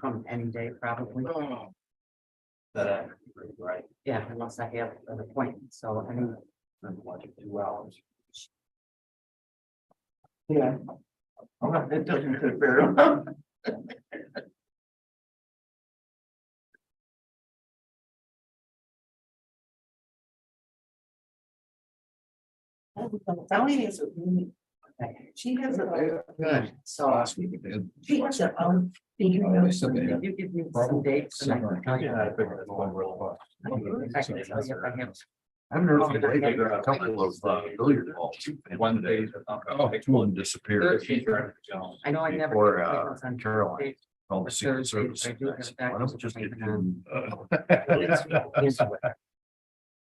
come any day probably. That, right, Yeah, unless I have an appointment, so I mean, I'm watching 2 hours. yeah. It doesn't interfere. Sally is she has a good, so Last week it did. she has a figure Oh, they out said some, they had you give me some dates and I can tell you. Yeah, I figured it's going real fast. I can tell you if I have. I haven't heard from you lately. There are a couple of billiard balls. One day. Oh, two of them disappeared. I know I never. Before, get appointments on Caroline. Thursdays, Called the but Secret Thursdays, Service. I do have a Why don't we doctor's just get appointment you?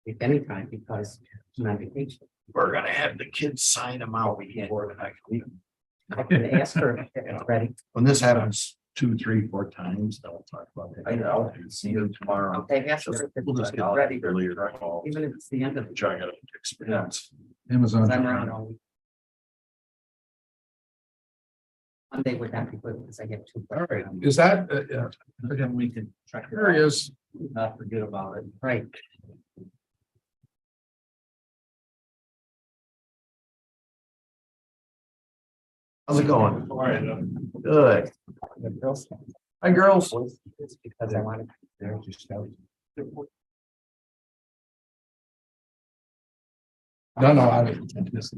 If anytime, because I'm on vacation. We're gonna have the kids sign them out before the next week. I can ask her if it's ready. When this happens 2, 3, 4 times, then we'll talk about it. I know. See you tomorrow. Okay, ask her if We'll just it's get ready, earlier. Call. even if it's the end of the. Which I gotta experience. Because Amazon. I'm around all week. Monday would not be good because I get two. All right, is that, Then we can check. it there he out, is. Not forget about it. Right. How's it going? All right. Good. The girls. Hi, girls. It's because I wanted. No, I didn't. It's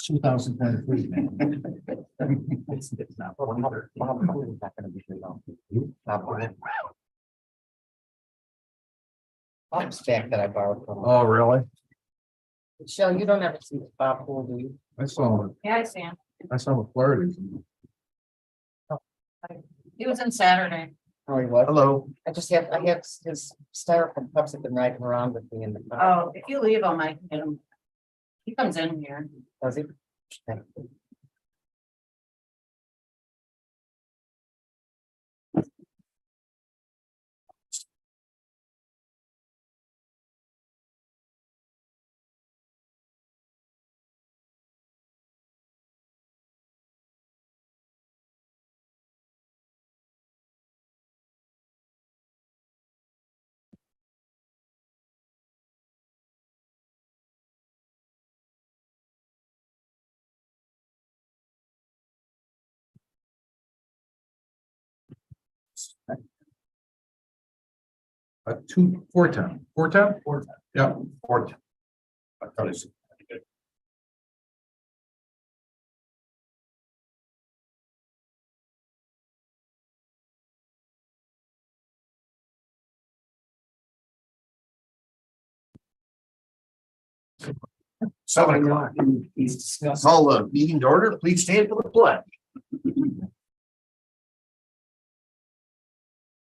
2023, man. It's not. Bob Hogan's not gonna be here long. Bob Hogan. Bob's back that I borrowed from. Oh, really? Michelle, you don't ever see Bob Hogan, do you? I saw him. Yeah, I see him. I saw him in Florida. He was in Saturday. Oh, he was. Hello. I have his styrofoam cups have been riding around with me in the car. Oh, if you leave him, I can get him. He comes in here. Does he? Okay. Two, 410. 410? 410. Yeah, 410. I thought it's. I 7 know o'clock. he's discussing. Call the meeting to order. Please stand for the pledge.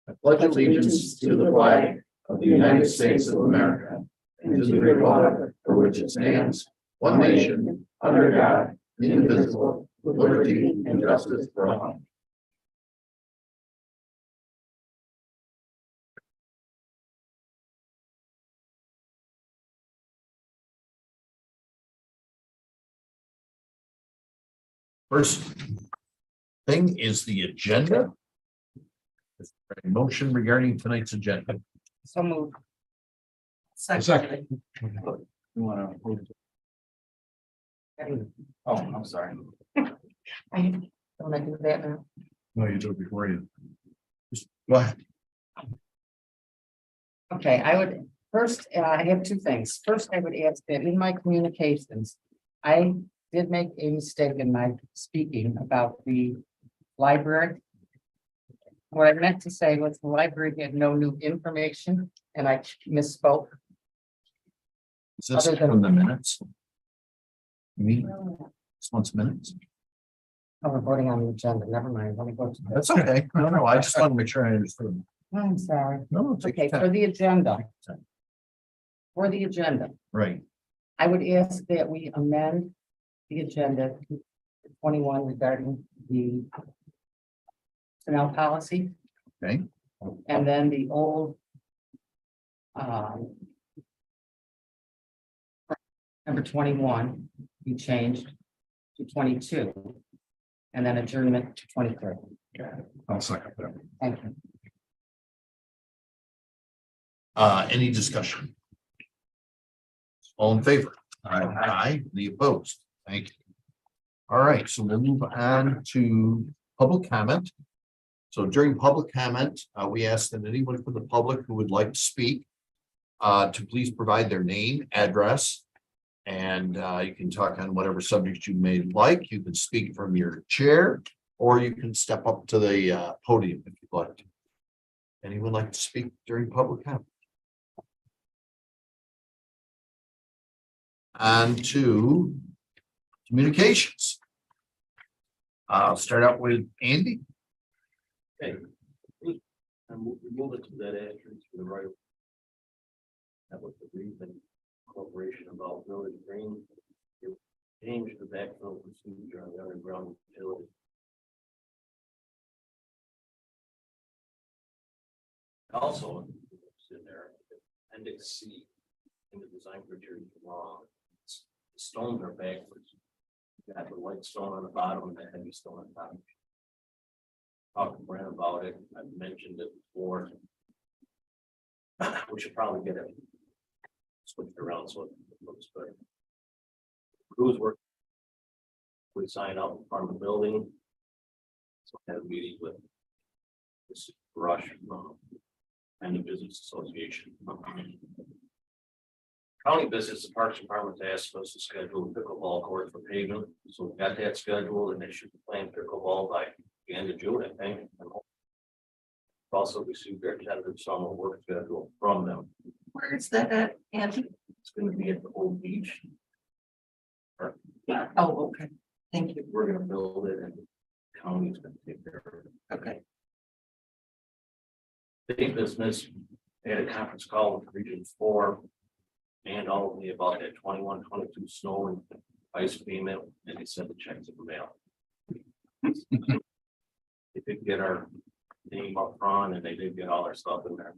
I pledge allegiance to the flag of the United States of America and to the republic for which it stands, one nation, under God, indivisible, with liberty and justice for all. First thing is the agenda. A motion regarding tonight's agenda. So moved. Second. You wanna? Oh, I'm sorry. Don't I do that now? No, you do it before you. Just go ahead. Okay, I would, first, I have two things. First, I would ask that in my communications, I did make a mistake in my speaking about the library. What I meant to say was the library had no new information, and I misspoke. Is this Other than- from the minutes? You mean, this one's minutes? Oh, we're voting on the agenda. Never mind. Let me go to. That's okay. No, I just want to make sure I understood. I'm sorry. No, take Okay, your for time. the agenda. For the agenda, Right, I would ask that we amend the agenda to 21 regarding the personnel policy, okay, and then the old number 21 be changed to 22, and then adjournment to 23. I'll second that. Thank you. Any discussion? All in favor? Aye. Any opposed? Thank you. All right, so we'll move on to public comment. So during public comment, we ask that anyone from the public who would like to speak to please provide their name, address, and you can talk on whatever subject you may like. You can speak from your chair, or you can step up to the podium if you'd like to. Anyone like to speak during public comment? On to communications. I'll start out with Andy. Okay. And we'll move it to that entrance to the right. That was the reason corporation about Village Green. Change the backfill procedure on the underground utility. Also, it's in there, appendix C in the design criteria is wrong. The stones are backwards. You got the white stone on the bottom and the heavy stone on top. Talked to Brent about it. I've mentioned it before. We should probably get it switched around so it looks better. Crews work. We sign out in front of the building. So I had a meeting with this Rush from and the Business Association. County Business, the Parks Department asked us to schedule a pickleball court for pavement, so we got that scheduled and they should be playing pickleball by the end of June, I think. Also received their tentative summer work schedule from them. Where is that at, Andy? It's gonna be at the old beach. Oh, okay. Thank you. We're gonna build it and the county's gonna take care of it. Okay. Big business, they had a conference call with Region 4 and all of me about that 21-22 snow and ice payment, and they sent the checks in the mail. They did get our name up front and they did get all our stuff in there.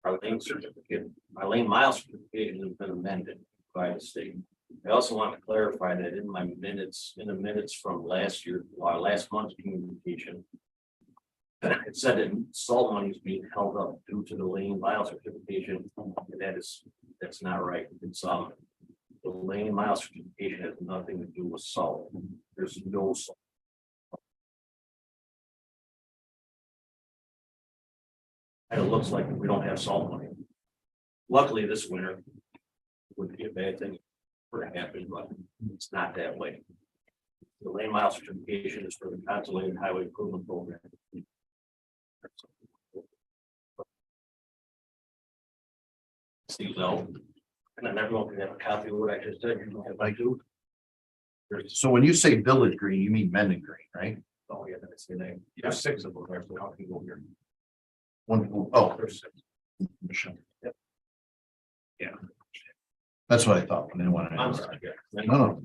Our lane certificate, our lane mile certification has been amended by the state. I also want to clarify that in my minutes, in the minutes from last year, last month's communication. It said that salt money is being held up due to the lane mile certification. That's not right. It's the lane mile certification has nothing to do with salt. There's no salt. And it looks like we don't have salt money. Luckily, this winter wouldn't be a bad thing for it to happen, but it's not that way. The lane mile certification is for the Consolidated Highway Improvement Program. These out, and then everyone can have a copy of what I just said. If I do. So when you say Village Green, you mean Mendon Green, right? Oh, yeah, that's the name. There's 6 of them there, so how can you go here? There's 6. Yep. Yeah. That's what I thought. I didn't want I'm to. sorry. No.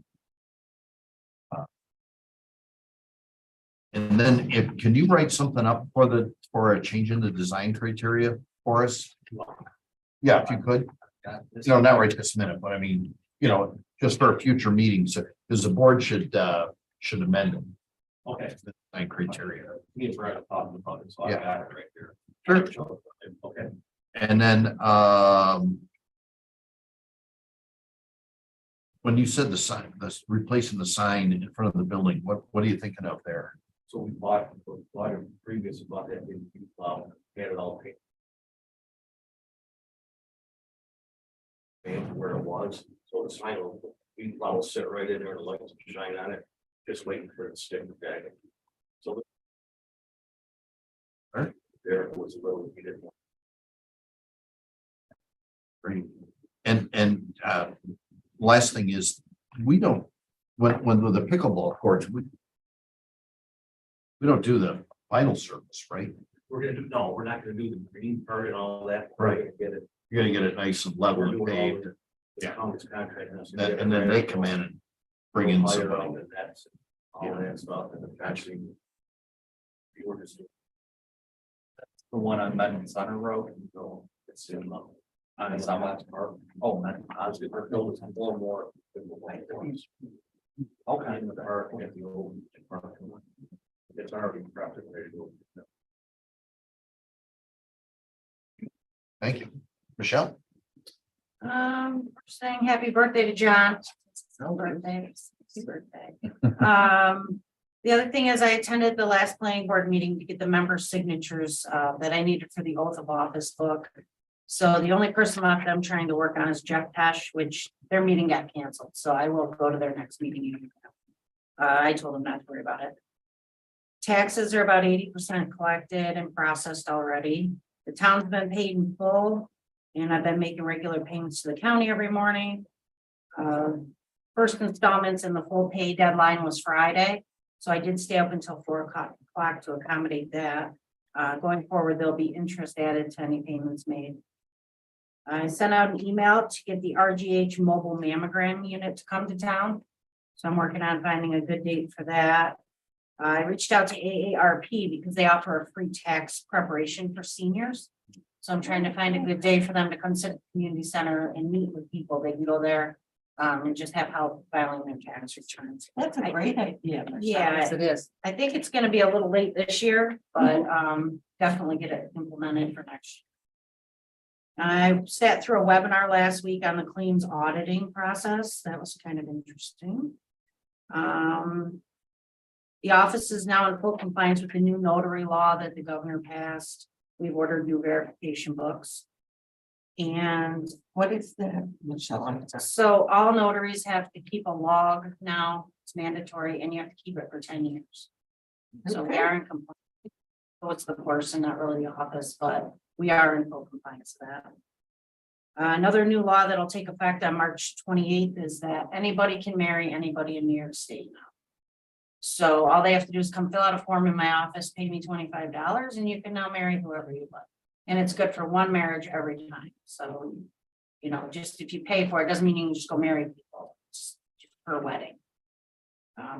And then can you write something up for a change in the design criteria for us? Yeah, if you could, not right this minute, but I mean, just for future meetings, because the board should amend them. Okay. The design criteria. Me and Brad are talking about it, so I Yeah. got it right here. Sure. Okay. And then, when you said the sign, replacing the sign in front of the building, what are you thinking of there? So we bought it previous about that, we had it all paid. And where it was, so the sign will sit right in there, the lights will shine on it, just waiting for it to stick the guy. So. Alright. There it was a little heated. Great. And last thing is, we don't, when with the pickleball courts, we don't do the final service, right? We're not gonna do the green part and all that. Right. We're gonna get it. You're gonna get it nice and level We're and doing all paved, the- the county's contract. and then they come in and bring in somebody. And that's all that stuff and actually. We're just. The one on Mendon Center Road, So it's in on Southwest Park. Oh, man. honestly, we're building some more. Okay. In the park, we have the old park. It's already prepped and ready to go. Thank you. Michelle? Saying happy birthday to John. It's his birthday. Happy birthday. The other thing is I attended the last planning board meeting to get the member signatures that I needed for the oath of office book. So the only person left I'm trying to work on is Jeff Pesh, which their meeting got canceled, so I will go to their next meeting. I told them not to worry about it. Taxes are about 80% collected and processed already. The town's been paid in full, and I've been making regular payments to the county every morning. First installments and the full pay deadline was Friday, so I did stay up until 4 o'clock to accommodate that. Going forward, there'll be interest added to any payments made. I sent out an email to get the RGH mobile mammogram unit to come to town. So I'm working on finding a good date for that. I reached out to AARP because they offer a free tax preparation for seniors. So I'm trying to find a good day for them to come sit at the community center and meet with people. They can go there and just have help filing their tax returns. That's a great idea. Yeah. Yes, it is. I think it's gonna be a little late this year, but definitely get it implemented for next year. I sat through a webinar last week on the claims auditing process. That was kind of interesting. The office is now in full compliance with the new notary law that the governor passed. We've ordered new verification books. And What is that, Michelle? I'm sorry. so all notaries have to keep a log now. It's mandatory and you have to keep it for 10 years. So we Okay. are in compliance. So it's the person, not really the office, but we are in full compliance with that. Another new law that'll take effect on March 28th is that anybody can marry anybody in New York State now. So all they have to do is come fill out a form in my office, pay me $25, and you can now marry whoever you want. And it's good for one marriage every time. So, you know, just if you pay for it, doesn't mean you can just go marry people. It's just for a wedding.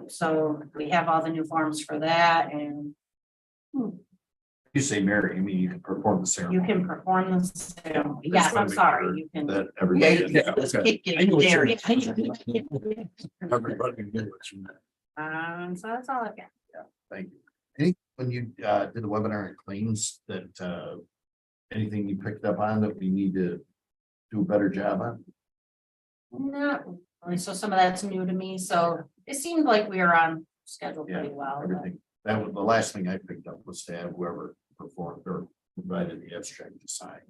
So we have all the new forms for that, and You say marry, you mean you can perform the you ceremony. can perform the ceremony. Just Yes, wanna I'm make sorry, sure you can. That everybody. Yeah, let's Okay. keep I knew what you getting meant. Everybody knew what you meant. So that's all I've got. Thank you. When you did the webinar on claims that anything you picked up on that we need to do a better job on? Not really. So some of that's new to me, so it seemed like we were on schedule pretty well. but- Everything. That was the last thing I picked up was to have whoever performed or provided the abstract to sign.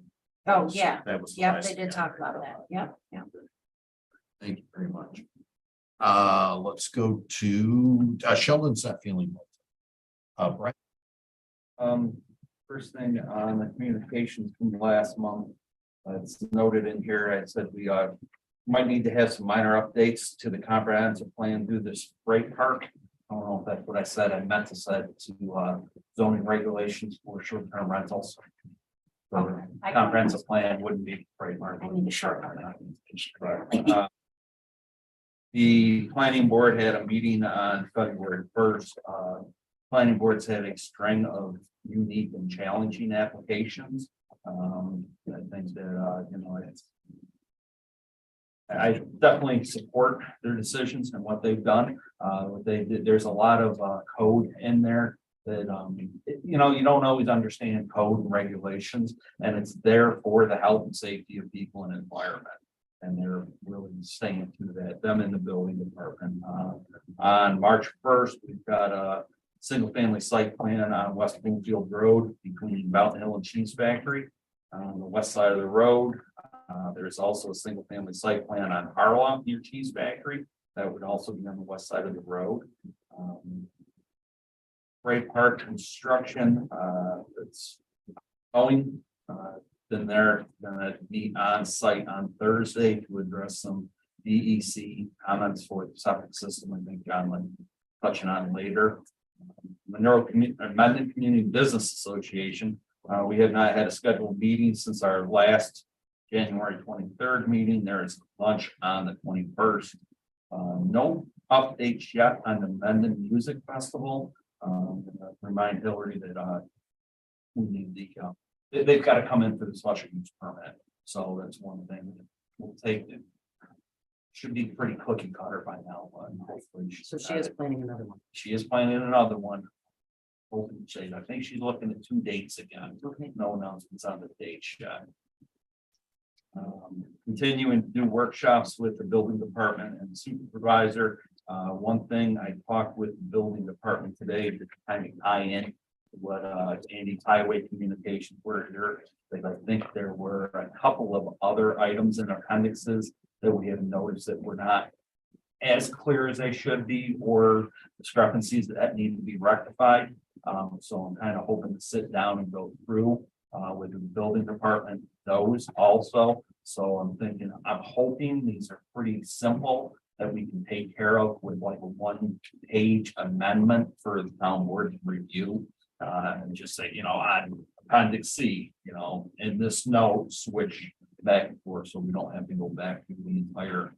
Oh, yeah. That was. the Yep, last they thing did I talk picked about up that. on. Yep, yep. Thank you very much. Let's go to Sheldon's not feeling well. Brett, First thing on the communications from last month. It's noted in here, I said we might need to have some minor updates to the comprehensive plan through this freight park. I don't know if that's what I said. I meant to say to zoning regulations for short-term rentals. So I can- comprehensive plan wouldn't be freight park. I need a short one. Right. The planning board had a meeting on February 1st. Planning board's had a string of unique and challenging applications. I think that, I definitely support their decisions and what they've done. What they did, there's a lot of code in there that, you don't always understand code and regulations, and it's there for the health and safety of people and environment. And they're really staying to that, them in the building department. On March 1st, we've got a single family site plan on West Bloomfield Road between Mountain Hill and Cheese Factory. On the west side of the road, there's also a single family site plan on Harlem near Cheese Factory. That would also be on the west side of the road. Freight Park construction, it's going, then they're gonna meet on site on Thursday to address some DEC comments for the septic system. I think John will touching on later. Monroe Mendon Community Business Association. We have not had a scheduled meeting since our last January 23rd meeting. There is lunch on the 21st. No updates yet on the Mendon Music Festival. Remind Hillary that we need they've got to come in for the special use permit. So that's one thing that we'll take. Should be pretty cookie cutter by now, but hopefully. So she is planning another one. She is planning another one. open date. I think she's looking at 2 dates again. Okay. No announcements on the dates yet. Continuing to do workshops with the building department and supervisor. One thing I talked with the building department today to kind of tie in what Andy's highway communications were here. Because I think there were a couple of other items in appendixes that we have noticed that were not as clear as they should be, or discrepancies that need to be rectified. So I'm kind of hoping to sit down and go through with the building department those also. So I'm hoping these are pretty simple that we can take care of with like a 1-page amendment for the town board to review. And just say, on appendix C, in this note, switch back and forth, so we don't have to go back through the entire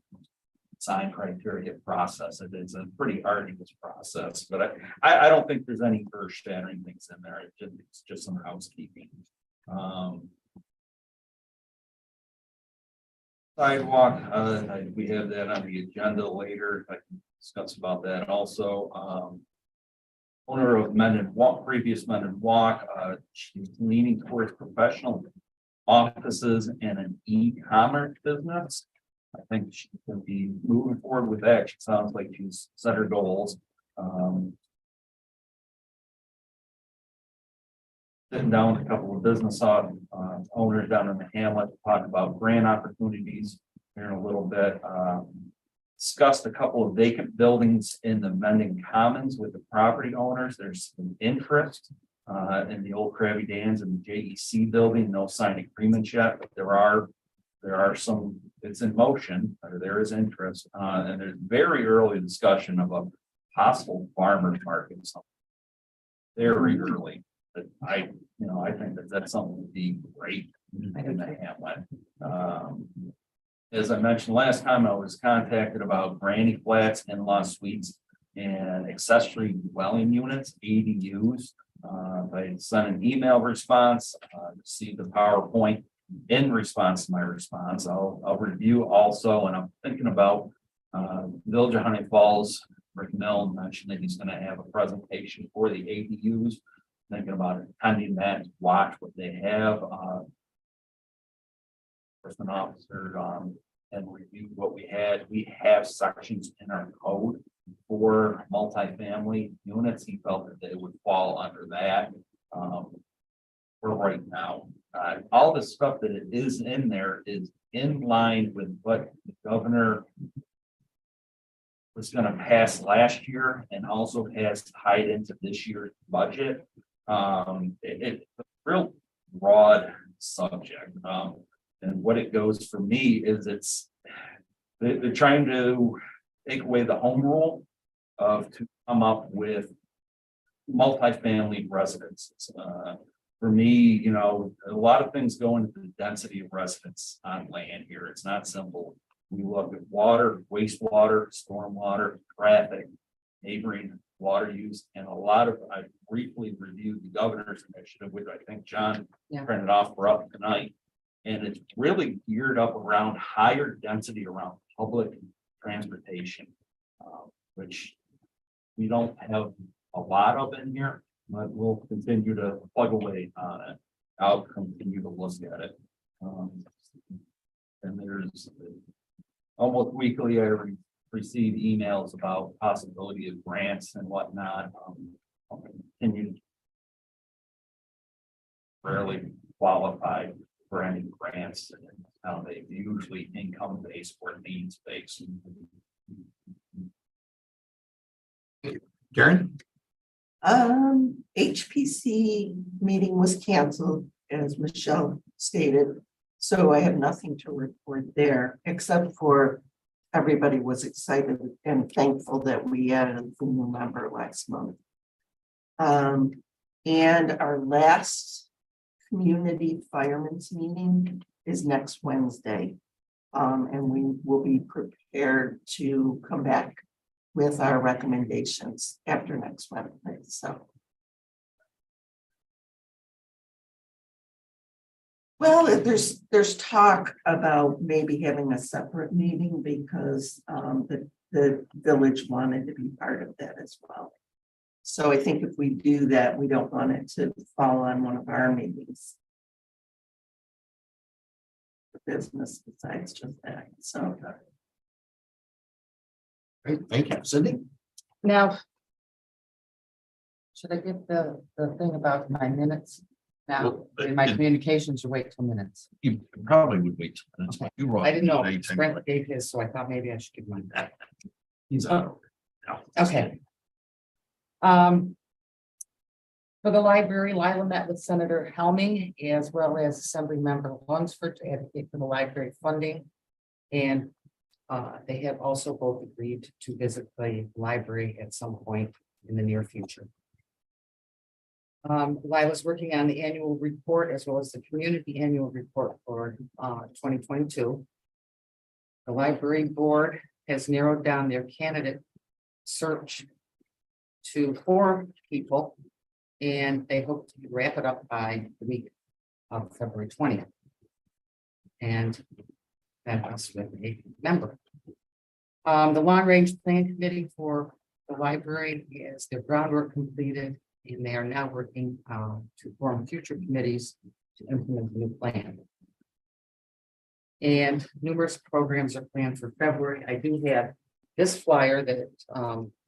sign criteria process. It's a pretty arduous process, but I don't think there's any earth shattering things in there. It's just some housekeeping. Sidewalk, we have that on the agenda later. I can discuss about that also. Owner of Mendon Walk, previous Mendon Walk, she's leaning towards professional offices and an e-commerce business. I think she can be moving forward with that. She sounds like she's set her goals. Sitting down with a couple of business owners down in the hamlet, talking about grant opportunities here in a little bit. Discussed a couple of vacant buildings in the Mendon Commons with the property owners. There's some interest in the old Krabby Dan's and the JEC building. No signed agreements yet, but there are some, it's in motion, or there is interest, and there's very early discussion of a possible farmer's market. Very early, but I think that's something that would be great in the hamlet. As I mentioned last time, I was contacted about Granny Flats in-law suites and accessory dwelling units, ADUs. I sent an email response, received a PowerPoint in response to my response. I'll review also, and I'm thinking about Village of Hunting Falls. Rick Milne mentioned that he's going to have a presentation for the ADUs. Thinking about attending that, watch what they have. Enforcement officer and review what we had. We have sections in our code for multifamily units. He felt that they would fall under that for right now. All the stuff that it is in there is in line with what the governor was going to pass last year and also has tied into this year's budget. It's a real broad subject. And what it goes for me is they're trying to take away the home rule to come up with multifamily residences. For me, a lot of things go into the density of residents on land here. It's not simple. We look at water, wastewater, stormwater, traffic, neighboring water use, and I briefly reviewed the governor's initiative, which I think John printed off for us tonight. And it's really geared up around higher density around public transportation, which we don't have a lot of in here, but we'll continue to plug away on it. I'll continue to look at it. And there's almost weekly, I receive emails about possibility of grants and whatnot. I'll continue to rarely qualified for any grants. They usually income based or needs based. Karen? HPC meeting was canceled, as Michelle stated, so I have nothing to report there, except for everybody was excited and thankful that we added the new member last month. And our last community firemen's meeting is next Wednesday. And we will be prepared to come back with our recommendations after next Wednesday, so. Well, there's talk about maybe having a separate meeting because the village wanted to be part of that as well. So I think if we do that, we don't want it to fall on one of our meetings. The business besides just that, so. Great, thank you. Cindy? Now. Should I get the thing about my minutes now, Well, in my it- communications, or wait 2 minutes? You probably would wait. Okay. You were on I didn't know, anytime. Brent gave his, so I thought maybe I should give mine. He's on. No. Okay. For the library, Lila met with Senator Helming as well as Assembly Member Lunsford to advocate for the library funding. And they have also both agreed to visit the library at some point in the near future. Lila's working on the annual report as well as the community annual report for 2022. The library board has narrowed down their candidate search to 4 people, and they hope to wrap it up by the week of February 20th. And that us with a member. The long range plan committee for the library is their groundwork completed, and they are now working to form future committees to implement the new plan. And numerous programs are planned for February. I do have this flyer that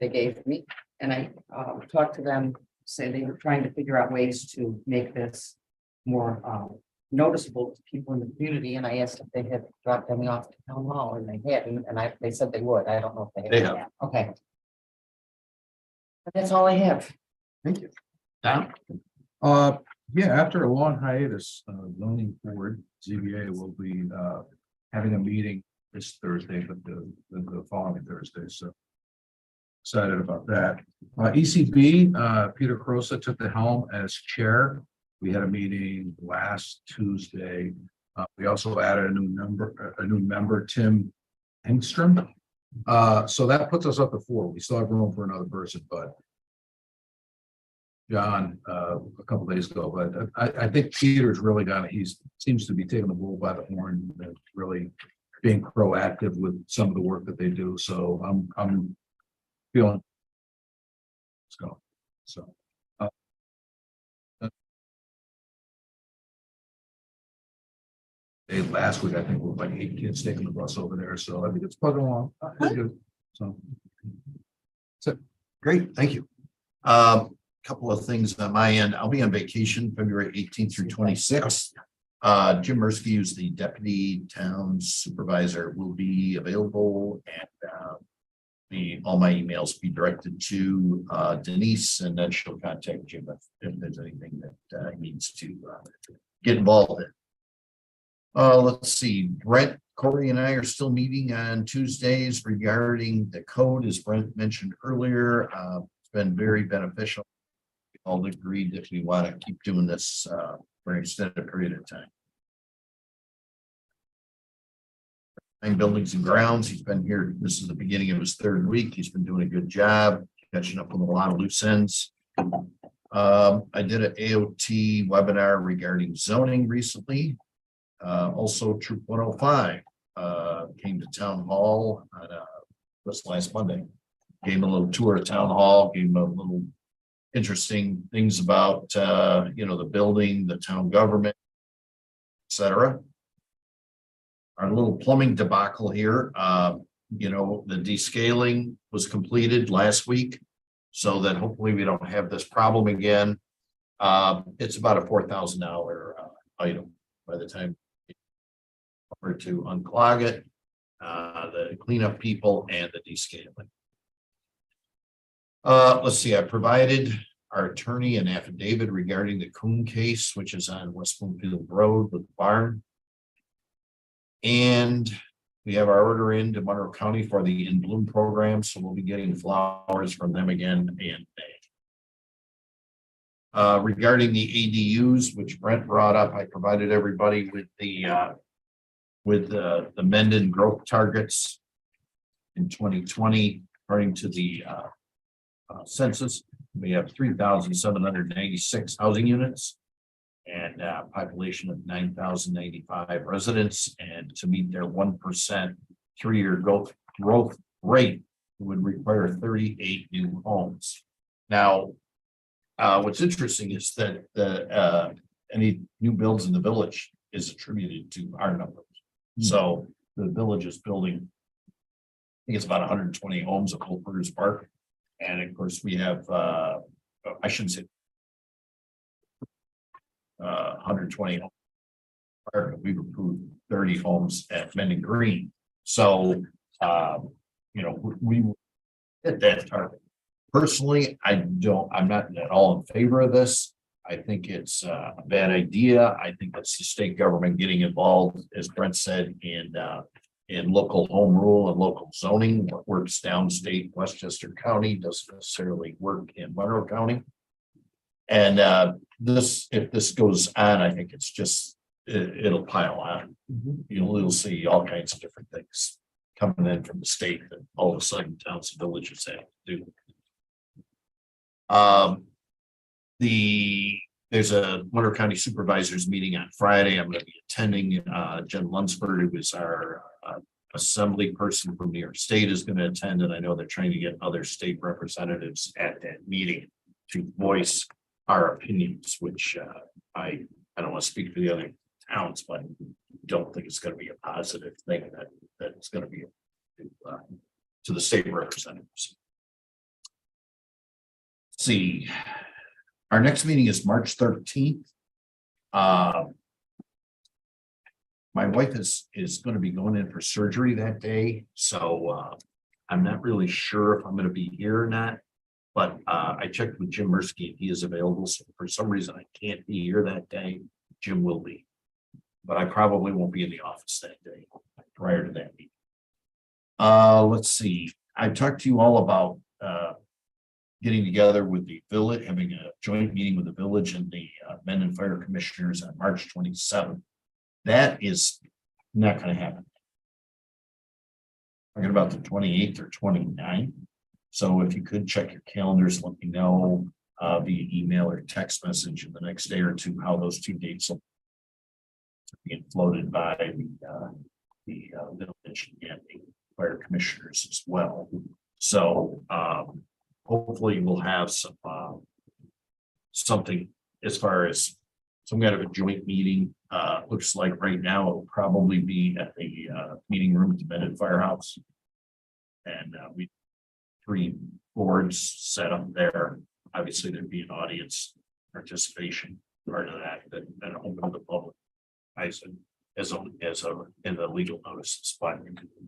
they gave me, and I talked to them, say they were trying to figure out ways to make this more noticeable to people in the community, and I asked if they had dropped them off to town hall, and they hadn't, and they said they would. I don't know if They have. Okay. But that's all I have. Thank you. Tom? Yeah, after a long hiatus, zoning board, ZBA will be having a meeting this Thursday, but the following Thursday, so. Excited about that. ECB, Peter Crosa took the helm as chair. We had a meeting last Tuesday. We also added a new member, Tim Engstrom. So that puts us up to 4. We still have room for another person, but John, a couple days ago, but I think Peter's really seems to be taking the bull by the horn and really being proactive with some of the work that they do. So I'm feeling. So. Last week, I think, we were like 8 kids taking the bus over there, so I think it's plugging along. Pretty good. So. Great, thank you. Couple of things on my end. I'll be on vacation February 18th through 26th. Jim Mursky, who's the deputy town supervisor, will be available, and all my emails be directed to Denise, and then she'll contact Jim if there's anything that he needs to get involved in. Let's see, Brent, Corey and I are still meeting on Tuesdays regarding the code, as Brent mentioned earlier. It's been very beneficial. We all agreed that we want to keep doing this for an extended period of time. Buildings and grounds, he's been here, this is the beginning of his 3rd week. He's been doing a good job catching up on a lot of loose ends. I did an AOT webinar regarding zoning recently. Also Troop 105 came to town hall on this last Monday. Gave him a little tour of town hall, gave him a little interesting things about the building, the town government, etc. Our little plumbing debacle here, the descaling was completed last week, so that hopefully we don't have this problem again. It's about a $4,000 item by the time or to unclog it, the cleanup people and the descaling. Let's see, I provided our attorney an affidavit regarding the Coon case, which is on West Bloomfield Road with the barn. And we have our order in to Monroe County for the In Bloom program, so we'll be getting flowers from them again in May. Regarding the ADUs, which Brent brought up, I provided everybody with the Mendon growth targets in 2020, according to the census. We have 3,796 housing units and a population of 9,095 residents, and to meet their 1% 3-year growth rate would require 38 new homes. Now, what's interesting is that any new builds in the village is attributed to our numbers. So the village is building, I think it's about 120 homes at Old Burgers Park. And of course, we have, I shouldn't say 120 park, we've approved 30 homes at Mendon Green. So, we hit that target. Personally, I'm not at all in favor of this. I think it's a bad idea. I think that's the state government getting involved, as Brent said, in local home rule and local zoning. What works downstate Westchester County doesn't necessarily work in Monroe County. And if this goes on, I think it's just, it'll pile on. You'll see all kinds of different things coming in from the state that all of a sudden towns and villages have to do. There's a Monroe County Supervisors meeting on Friday. I'm going to be attending. Jen Lunsford, who is our assembly person from New York State, is going to attend, and I know they're trying to get other state representatives at that meeting to voice our opinions, which I don't want to speak for the other towns, but don't think it's going to be a positive thing that it's going to be to the state representatives. Let's see, our next meeting is March 13th. My wife is going to be going in for surgery that day, so I'm not really sure if I'm going to be here or not. But I checked with Jim Mirsky and he is available. So for some reason I can't be here that day. Jim will be, but I probably won't be in the office that day prior to that meeting. Let's see. I talked to you all about getting together with the village, having a joint meeting with the village and the Mendon Fire Commissioners on March 27th. That is not going to happen. Talking about the 28th or 29th. So if you could check your calendars, let me know via email or text message in the next day or two how those two dates will be floated by the village and the fire commissioners as well. So hopefully we'll have some something as far as some kind of a joint meeting. Looks like right now it'll probably be at the meeting room at the Mendon Firehouse. And we 3 boards set up there. Obviously, there'd be an audience participation part of that open to the public. I said as in the legal notices, but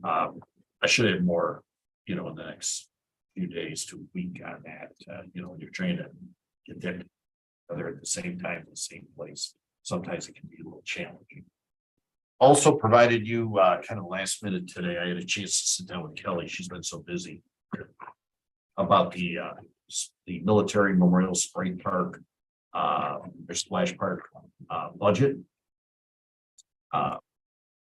I should have more, in the next few days to a week on that. You're trying to get there together at the same time, in the same place. Sometimes it can be a little challenging. Also provided you kind of last minute today. I had a chance to sit down with Kelly. She's been so busy about the military memorial spray park or splash park budget.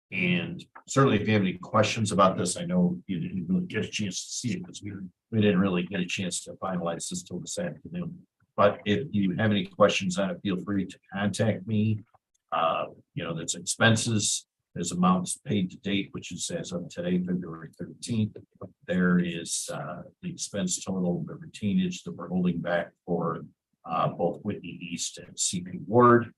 And certainly if you have any questions about this, I know you didn't really get a chance to see it because we didn't really get a chance to finalize this till this afternoon. But if you have any questions on it, feel free to contact me. That's expenses. There's amounts paid to date, which is as of today, February 13th. There is the expense total, the retainage that we're holding back for both Whitney East and CP Ward,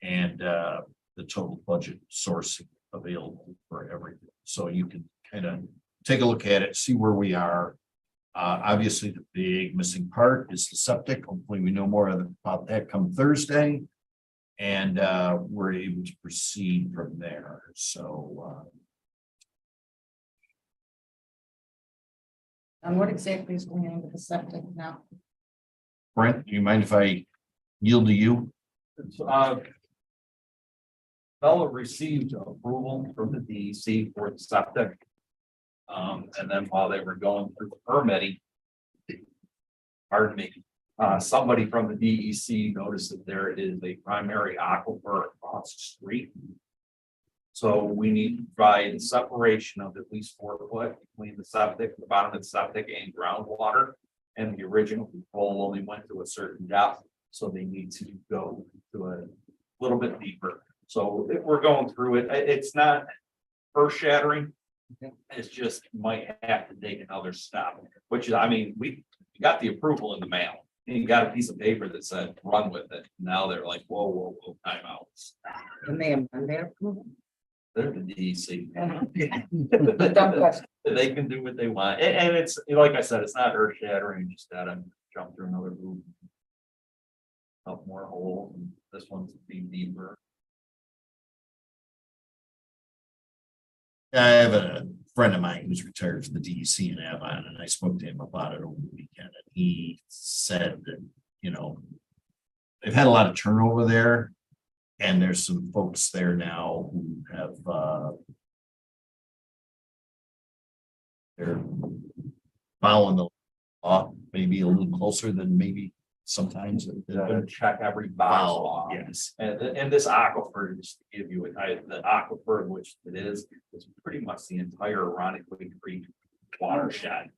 and the total budget sourcing available for everything. So you can kind of take a look at it, see where we are. Obviously, the big missing part is the septic. Hopefully, we know more about that come Thursday. And we're able to proceed from there. So And what exactly is going on with the septic now? Brent, do you mind if I yield to you? Bella received approval from the DEC for the septic. And then while they were going through the permitting, pardon me, somebody from the DEC noticed that there is a primary aquifer across the street. So we need to provide separation of at least 4 foot between the septic, the bottom of the septic and groundwater. And the original control only went to a certain depth, so they need to go to a little bit deeper. So we're going through it. It's not earth shattering. It's just might have to take another step, which is, we got the approval in the mail. You got a piece of paper that said, run with it. Now they're like, whoa, time out. And they amend their approval. They're the DEC. Dumb question. They can do what they want. And it's, like I said, it's not earth shattering, just gotta jump through another hoop. Up more hole, and this one's be deeper. I have a friend of mine who's retired from the DEC in Avon, and I spoke to him about it over the weekend, and he said that, you know, they've had a lot of turnover there, and there's some folks there now who have, they're following the law maybe a little closer than maybe sometimes. Gotta check every box off. Yes. And this aquifer, just to give you the aquifer, which it is pretty much the entire Ronnequay Creek watershed.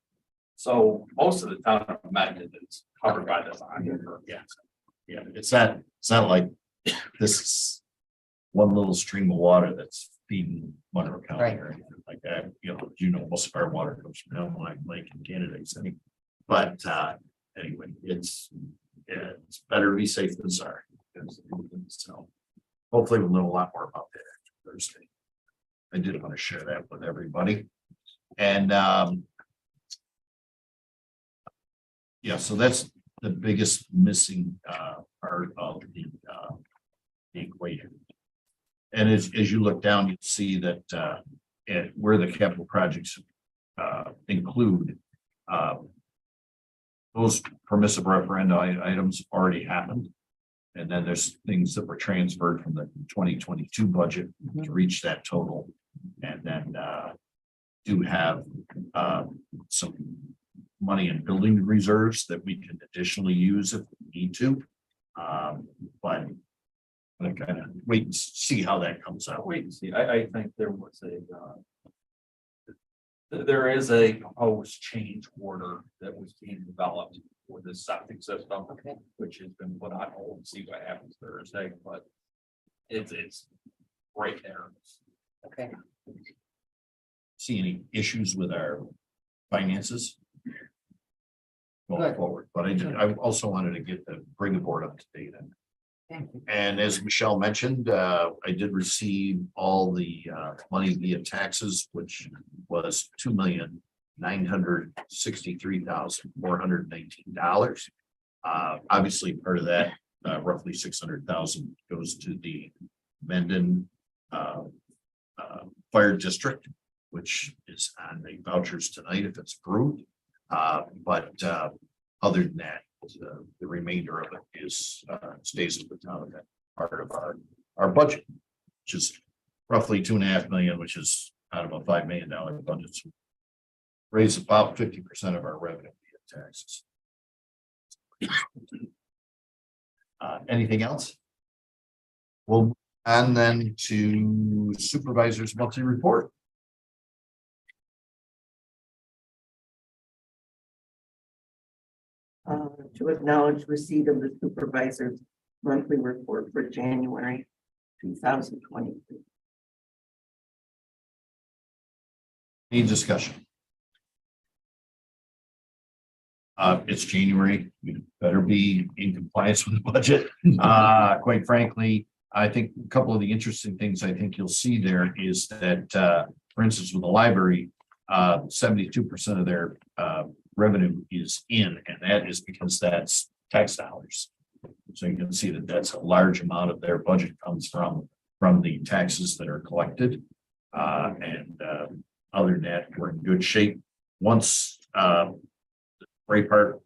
So most of the town of Mendon is covered by this aquifer. Yeah. Yeah, it's not like this is one little stream of water that's feeding Monroe County Right. or anything like that. You know, most of our water comes from Elmwood Lake in Canada, but anyway, it's better to be safe than sorry. So hopefully we'll know a lot more about that after Thursday. I did want to share that with everybody. And yeah, so that's the biggest missing part of the equation. And as you look down, you see that where the capital projects include those permissive referenda items already happened. And then there's things that were transferred from the 2022 budget to reach that total. And then do have some money in building reserves that we can additionally use if we need to. But I kind of wait and see how that comes out. Wait and see. I think there was there is a proposed change order that was being developed for this septic system, Okay. which has been put on hold and see what happens Thursday, but it's right there. Okay. See any issues with our finances going Good. forward, but I also wanted to bring the board up to date. Thank you. And as Michelle mentioned, I did receive all the money via taxes, which was $2,963,419. Obviously, part of that, roughly 600,000 goes to the Mendon Fire District, which is on the vouchers tonight if it's approved. But other than that, the remainder of it is stays at the town of that part of our budget, which is roughly $2.5 million, which is out of a $5 million budget. So raise about 50% of our revenue via taxes. Anything else? Well, and then to supervisor's monthly report. To acknowledge receipt of the supervisor's monthly report for January 2023. Any discussion? It's January, we better be in compliance with the budget. Quite frankly, I think a couple of the interesting things I think you'll see there is that, for instance, with the library, 72% of their revenue is in, and that is because that's tax dollars. So you can see that that's a large amount of their budget comes from the taxes that are collected. And other than that, we're in good shape. Once the Gray Park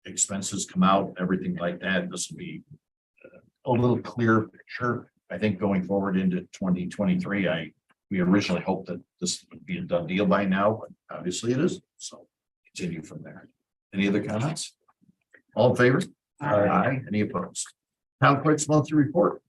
expenses come out, everything like that, this will be a little clearer picture. I think going forward into 2023, we originally hoped that this would be a done deal by now, but obviously it is. So continue from there. Any other comments? All in favor? Aye. Any opposed? Town clerk's monthly report.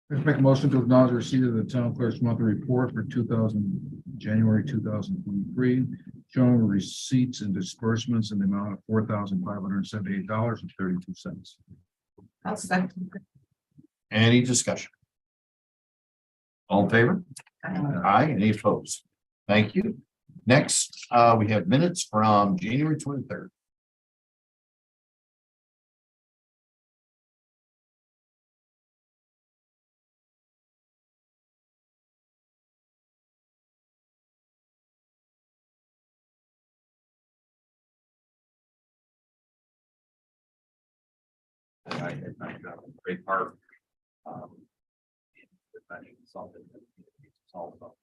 Let's make a motion to acknowledge receipt of the town clerk's monthly report for January 2023, showing receipts and disbursements in the amount of $4,578.32. I'll second. Any discussion? All in favor? Aye, any opposed? Thank you. Next, we have minutes from January 23rd. And I got a great part. Something that it's all about.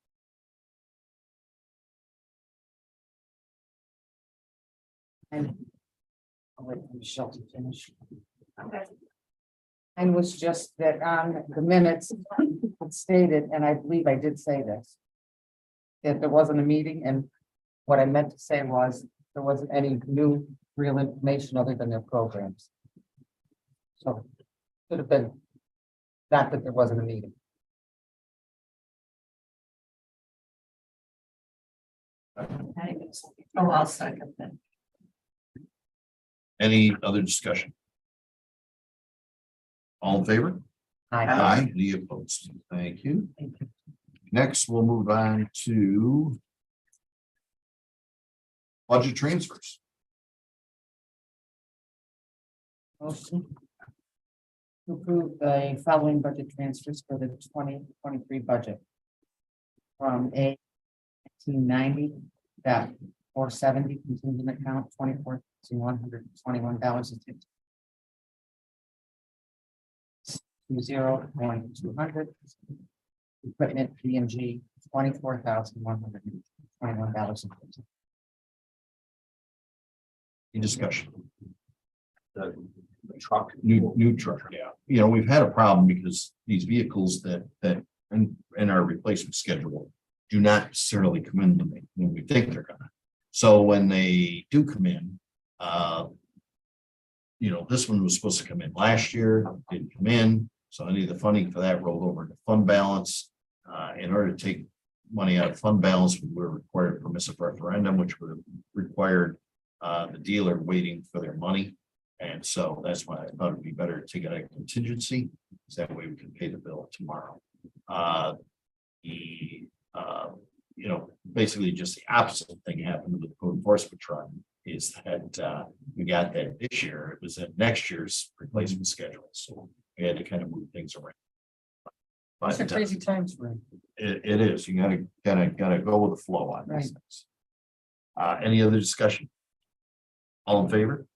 And I'll wait for Michelle to finish. Okay. And was just that on the minutes it stated, and I believe I did say this. That there wasn't a meeting, and what I meant to say was, there wasn't any new real information other than their programs. So, should have been, not that there wasn't a meeting. Oh, I'll second that. Any other discussion? All in favor? Aye, any opposed? Thank you. Next, we'll move on to budget transfers. Motion to approve the following budget transfers for the 2023 budget. From a 1990 that 470 contingent account $24,121.50. To 0.200 equipment P&G $24,121.50. Any discussion? The truck. New truck, yeah. You know, we've had a problem because these vehicles that in our replacement schedule do not necessarily come in when we think they're gonna. So when they do come in, you know, this one was supposed to come in last year, didn't come in. So any of the funding for that rolled over to fund balance. In order to take money out of fund balance, we were required a permissive referendum, which would have required the dealer waiting for their money. And so that's why I thought it'd be better to get a contingency, so that way we can pay the bill tomorrow. You know, basically just the opposite thing happened with the code enforcement truck is that we got that this year. It was in next year's replacement schedule, so we had to kind of move things around. These are But crazy times for him. it is, you gotta go with the flow on these things. Any other discussion? All in favor?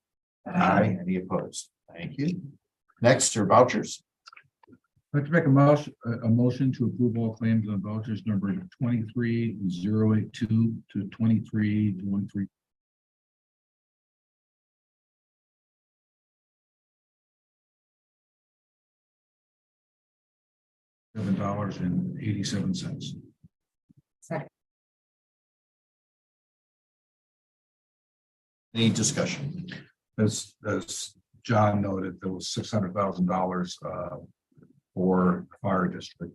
Aye. Any opposed? Thank you. Next are vouchers. I'd like to make a motion to approve all claims on vouchers number 23082 to 2313. $7.87. Any discussion? As John noted, there was $600,000 for the fire district.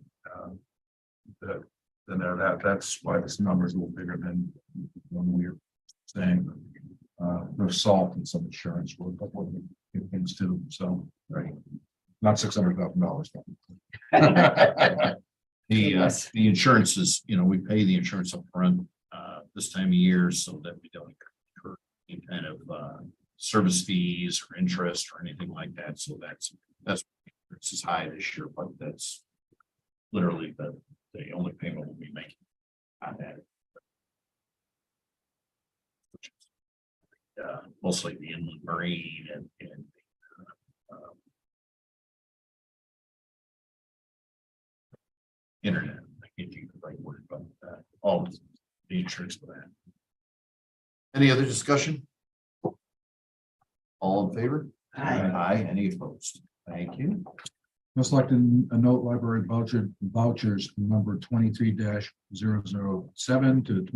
That's why this number is a little bigger than when we were saying. There's salt and some insurance for a couple of things too, so, right. Not $600,000. The insurance is, you know, we pay the insurance up front this time of year so that we don't incur any kind of service fees or interest or anything like that. So that's it's as high this year, but that's literally the only payment we'll be making on that. Mostly the inland marine and internet. I can't think of the right word, but all of the insurance for that. Any other discussion? All in favor? Aye. Any opposed? Thank you. Just like to note library vouchers number 23-007 to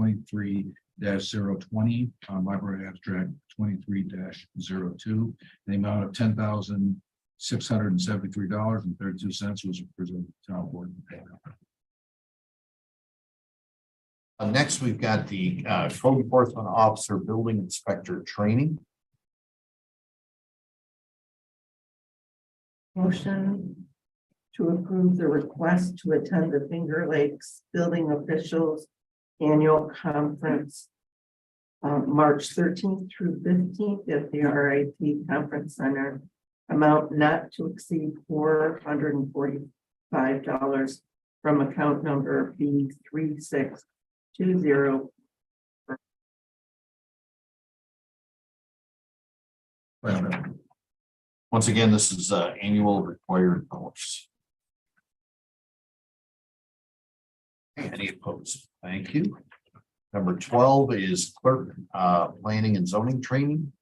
23-020 on library abstract 23-02. The amount of $10,673.32 was presented to town board. Next, we've got the code enforcement officer building inspector training. Motion to to approve the request to attend the Finger Lakes Building Officials Annual Conference March 13th through 15th at the RIT Conference Center. Amount not to exceed $445 from account number B3620. Once again, this is annual required course. Any opposed? Thank you. Number 12 is clerk planning and zoning training.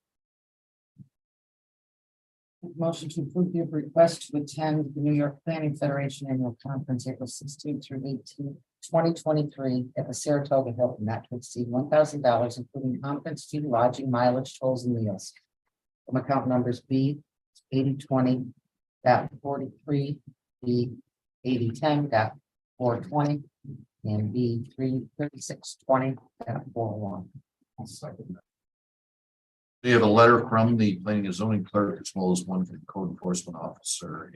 Motion to approve the request to attend the New York Planning Federation Annual Conference, April 16th through 18th, 2023, at the Saratoga Hilton, not to exceed $1,000, including conference fee, lodging, mileage, tolls, and meals. From account numbers B 8020.43, B 8010.420, and B 33620.41. We have a letter from the planning and zoning clerk as well as one from the code enforcement officer,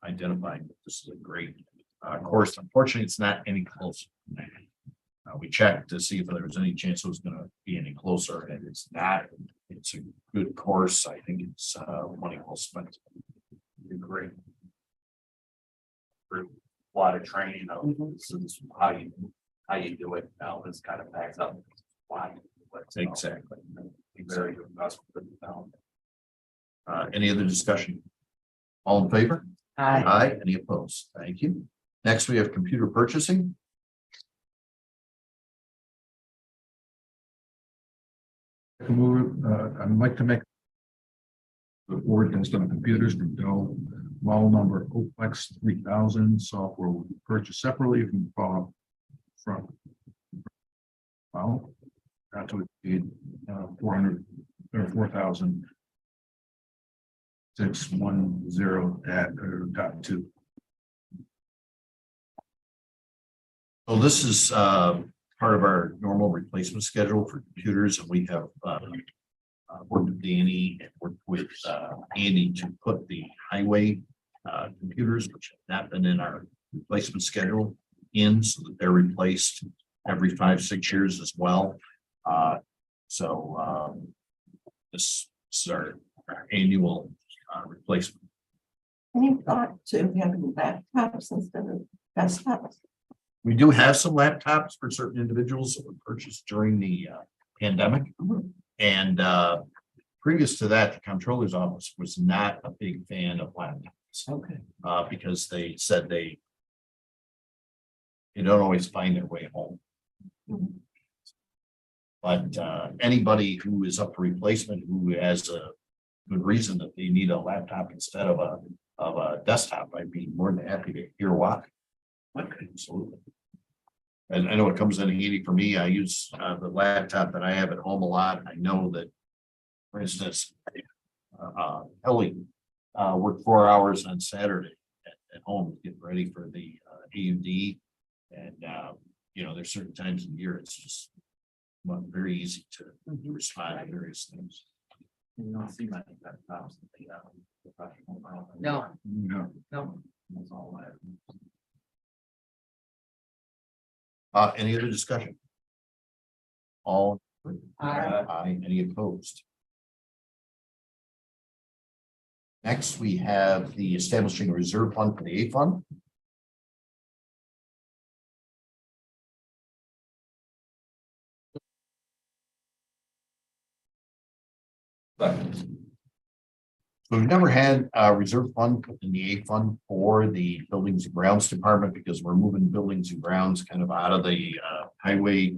identifying that this is a great course. Unfortunately, it's not any closer. We checked to see if there was any chance it was going to be any closer, and it's not. It's a good course. I think it's money well spent. Great. A lot of training of this is how you do it now. This kind of backs up why. Exactly. Very good investment for the town. Any other discussion? All in favor? Aye. Aye. Any opposed? Thank you. Next, we have computer purchasing. I'd like to make the board can install computers from Dell, model number Oplex 3000. Software will be purchased separately from well, not to exceed 400 or 4,610.2. So this is part of our normal replacement schedule for computers, and we have worked with Danny and worked with Andy to put the highway computers, which have not been in our replacement schedule, in so that they're replaced every 5-6 years as well. This is our annual replacement. Any thought to having laptops instead of desktops? We do have some laptops for certain individuals that were purchased during the pandemic. And previous to that, the comptroller's office was not a big fan of laptops. Okay. Because they said they don't always find their way home. But anybody who is up for replacement, who has a good reason that they need a laptop instead of a desktop, I'd be more than happy to hear why. Okay, absolutely. And I know it comes in handy for me. I use the laptop that I have at home a lot. I know that, for instance, Ellie worked 4 hours on Saturday at home getting ready for the AUD. And there's certain times in the year it's just very easy to respond to various things. You don't see many laptops that they have professional. No, No. no. That's all that. Any other discussion? All. Aye. Aye. Any opposed? Next, we have the establishing a reserve fund for the A fund. So we've never had a reserve fund put in the A fund for the buildings and grounds department because we're moving buildings and grounds kind of out of the highway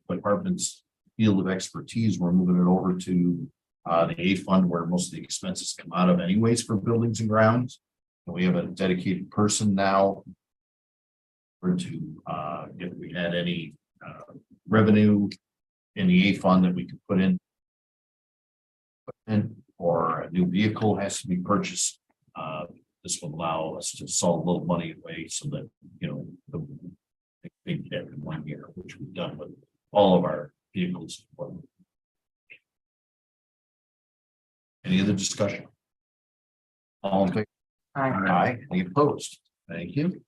department's field of expertise. We're moving it over to the A fund where most of the expenses come out of anyways for buildings and grounds. And we have a dedicated person now to if we had any revenue in the A fund that we could put in. Or a new vehicle has to be purchased. This will allow us to sell a little money away so that, they get in 1 year, which we've done with all of our vehicles. Any other discussion? All in favor? Aye. Any opposed? Thank you.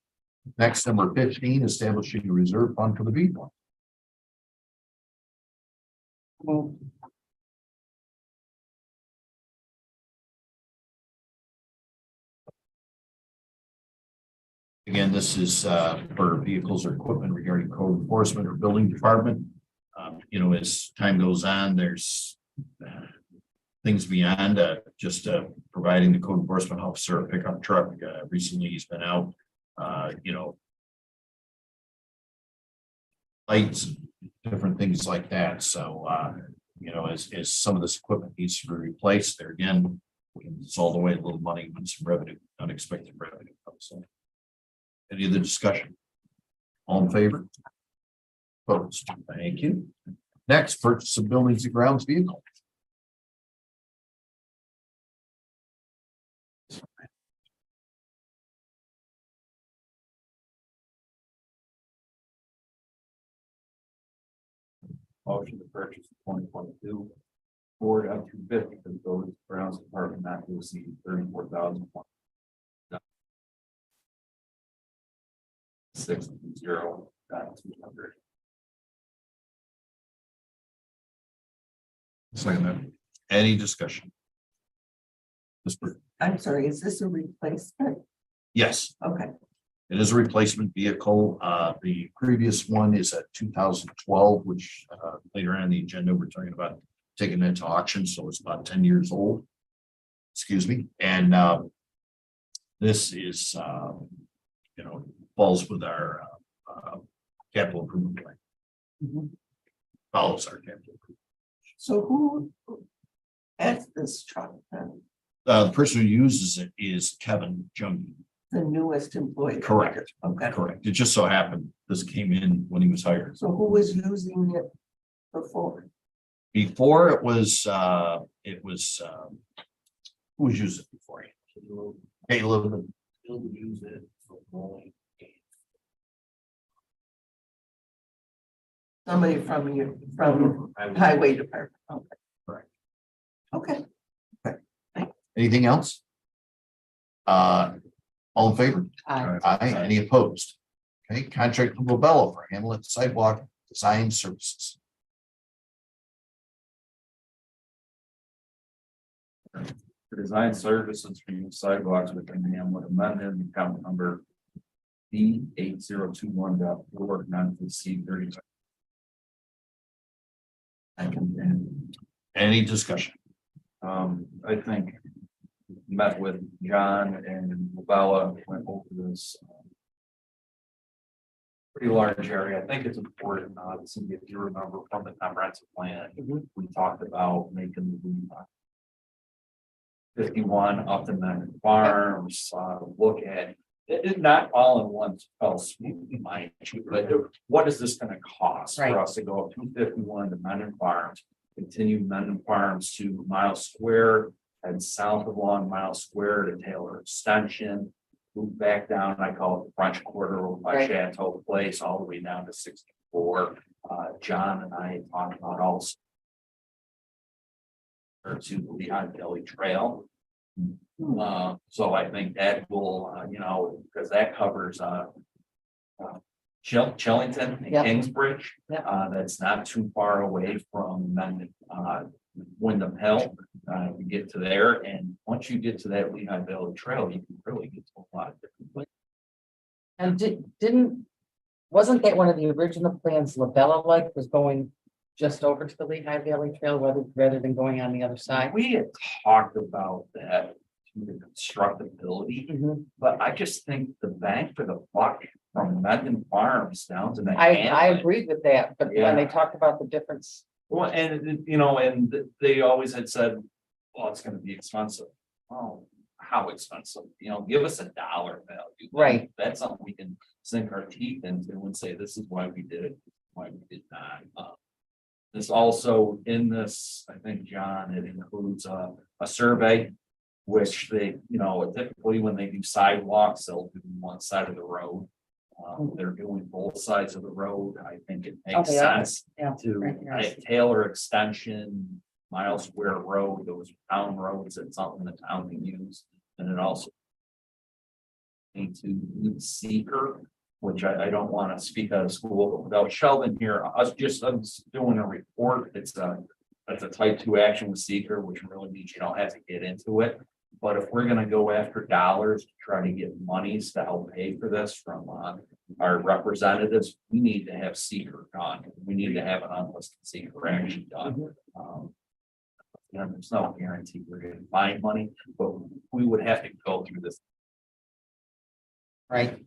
Next, number 15, establishing a reserve fund for the beat one. Move. Again, this is for vehicles or equipment regarding code enforcement or building department. As time goes on, there's things beyond just providing the code enforcement officer a pickup truck. Recently, he's been out, lights, different things like that. So, as some of this equipment needs to be replaced, there again, it's all the way a little money when some revenue, unexpected revenue comes in. Any other discussion? All in favor? Opposed? Thank you. Next, purchase of buildings and grounds vehicle. Motion to purchase 2022 Ford F-250 for the buildings and grounds department not to exceed 34,000. 60200. Second that. Any discussion? I'm sorry, is this a replacement? Yes, Okay, it is a replacement vehicle. The previous one is a 2012, which later on in the agenda, we're talking about taking it to auction, so it's about 10 years old. Excuse me, and this is, falls with our capital improvement plan. Mhm. Follows our capital improvement. so who has this truck then? The person who uses it is Kevin Jungi. The newest employee? Correct. Okay, Correct. It just so happened this came in when he was hired. so who was using it before? Before it was, who was using it before? Caleb. And Still use it for mowing. Somebody from you, from highway department? Okay. Correct. Okay, Anything else? All in favor? Aye. Aye. Any opposed? Okay, contract with Lobella for Hamlet sidewalk design services. For design services for new sidewalks within the Hamlet amendment account number D8021.4 not to exceed 30. I can, Any discussion? I think met with John and Lobella, went over this. Pretty large area. I think it's important, Cindy, if you remember from the comprehensive plan, we talked about making the 51 up in the farms, look at it, not all in one fell swoop, mind you, but what is this gonna cost Right. for us to go up 251 to Mendon Farms, continue Mendon Farms to Mile Square and south along Mile Square to Taylor Extension, move back down, I call it the French Quarter over by Right. Chateau Place, all the way down to 64. John and I talked about also or to the Hot Valley Trail. So I think that will, because that covers Chillington and Yep. Kingsbridge. Yep. That's not too far away from Wyndham Hill. We get to there, and once you get to that Lehigh Valley Trail, you can really get to a lot of different places. And wasn't that one of the original plans Labella was going just over to the Lehigh Valley Trail rather than going on the other side? We had talked about that, the constructability, Mhm. but I just think the bang for the buck from Mendon Farms down to the. I Hamlet. agreed with that, but when they Yeah. talked about the difference, Well, and they always had said, well, it's gonna be expensive. Oh, how expensive? Give us a dollar value. Right. That's something we can sink our teeth into and say, this is why we did it, why we did not. This also in this, I think, John, it includes a survey. Which they, typically when they do sidewalks, they'll do one side of the road. They're doing both sides of the road. I think it makes they are. sense yeah. to right, yes. Taylor Extension, Mile Square Road, those town roads, it's something the town can use. And it also into seeker, which I don't want to speak out of school, but without Sheldon here, us doing a report, it's a type 2 action with seeker, which really means you don't have to get into it. But if we're gonna go after dollars to try to get monies to help pay for this from our representatives, we need to have seeker done. We need to have an unlisted seeker action done. There's no guarantee we're gonna find money, but we would have to go through this. Right.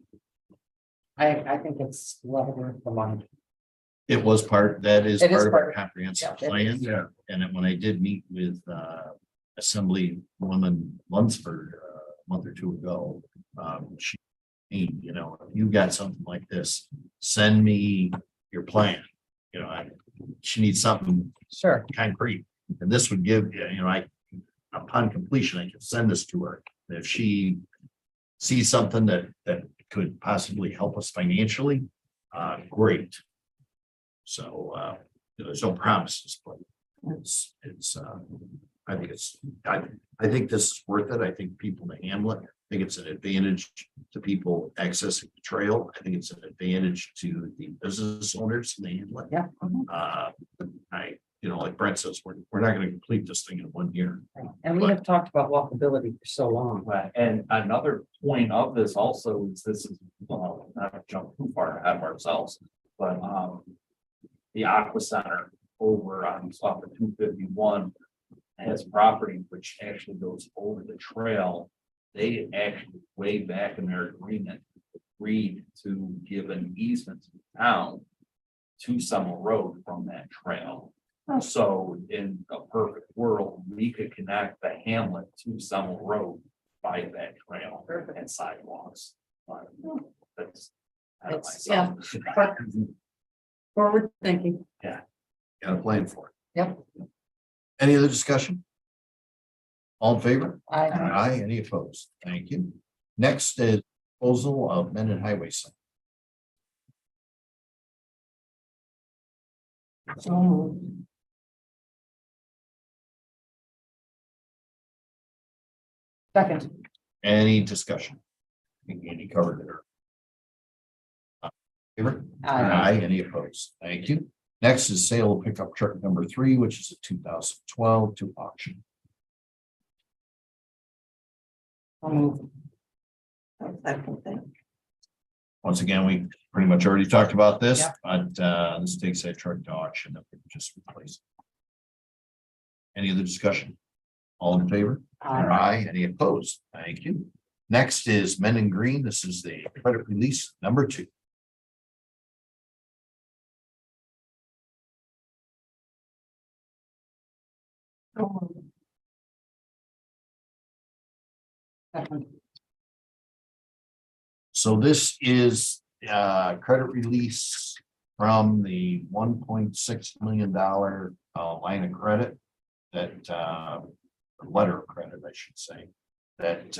I think it's well worth the money. It was part, that is It is part of our part- comprehensive yeah, it plan. is. Yeah. And then when I did meet with Assemblywoman Lunsford a month or two ago, she, you know, if you got something like this, send me your plan. You know, she needs something Sure. concrete. And this would give, you know, upon completion, I can send this to her. If she sees something that could possibly help us financially, great. So, there's no promises, but I think this is worth it. I think people to Hamlet, I think it's an advantage to people accessing the trail. I think it's an advantage to the business owners in the Hamlet. Yeah. Like Brent says, we're not gonna complete this thing in 1 year. And we have talked about walkability for so long. And another point of this also is this is, well, not to jump too far ahead of ourselves, but the Aqua Center over on off of 251 has property which actually goes over the trail. They actually way back in their agreement agreed to give an easement to the town to Summer Road from that trail. So in a perfect world, we could connect the hamlet to Summer Road by that trail and sidewalks. But that's. I don't It's- myself. Forward thinking. Got a plan for it. Yep. Any other discussion? All in favor? I, Aye, any opposed? Thank you. Next is proposal of amended highway sign. second. Any discussion? I think Andy covered it. Favor? Aye, any opposed? Thank you. Next is sale of pickup truck number 3, which is a 2012 to auction. I'll move. Once again, we pretty much already talked about this, Yeah. but this takes that truck to auction that we just replaced. Any other discussion? All in favor? Aye, any opposed? Thank you. Next is Men in Green. This is the credit release number 2. Second. So this is credit release from the $1.6 million line of credit that letter of credit, I should say, that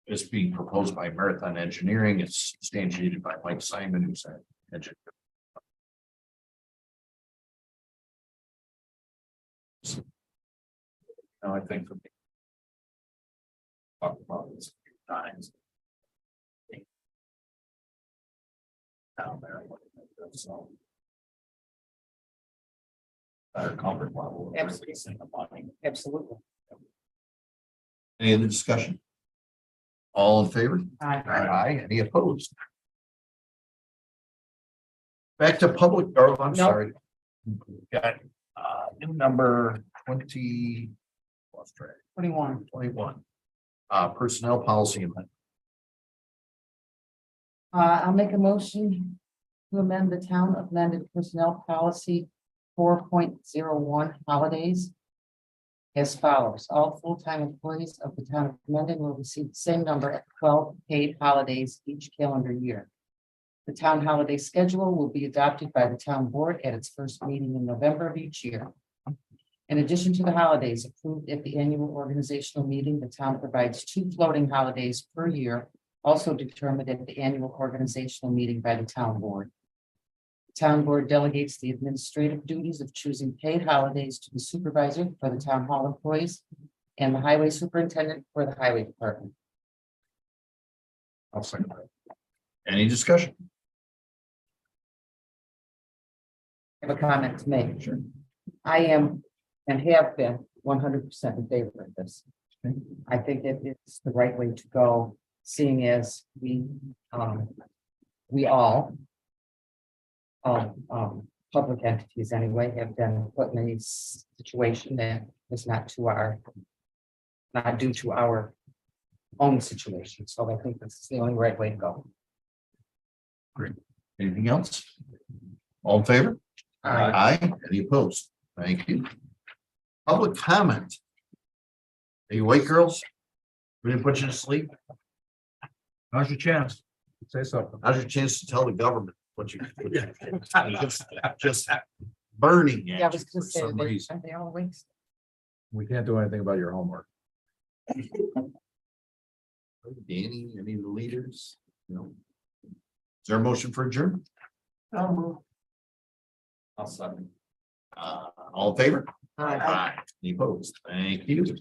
is being proposed by Marathon Engineering. It's substantiated by Mike Simon, who's an engineer. No, I think for me. Talk about this a few times. Down there. So. Better comfort level. of Absolutely. releasing the money. Absolutely. Any other discussion? All in favor? Aye. Aye, any opposed? Back to public, oh, I'm No. sorry. Got new number 20. Lost track, 21. personnel policy amendment. I'll make a motion to amend the town of Mendon personnel policy 4.01 holidays. As follows, all full-time employees of the town of Mendon will receive the same number of 12 paid holidays each calendar year. The town holiday schedule will be adopted by the town board at its first meeting in November of each year. In addition to the holidays approved at the annual organizational meeting, the town provides 2 floating holidays per year, also determined at the annual organizational meeting by the town board. The town board delegates the administrative duties of choosing paid holidays to the supervisor for the town hall employees and the highway superintendent for the highway department. I'll second that. Any discussion? I have a comment to make. Sure. I am and have been 100% in favor of this. I think it is the right way to go, seeing as we all public entities anyway have been put in a situation that is not due to our own situation. So I think this is the only right way to go. Anything else? All in favor? Aye. Any opposed? Thank you. Public comment. Are you awake, girls? We didn't put you to sleep? Now's your chance. Say something. Now's your chance to tell the government what you. Just burning. at Yeah, I was you gonna for say, some reason. are they all wasted? We can't do anything about your homework. Danny, any of the leaders? No. Is there a motion for adjournment? Um, I'll second. All in favor? Aye. Any opposed? Thank you.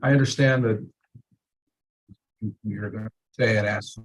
I understand that you're gonna say and ask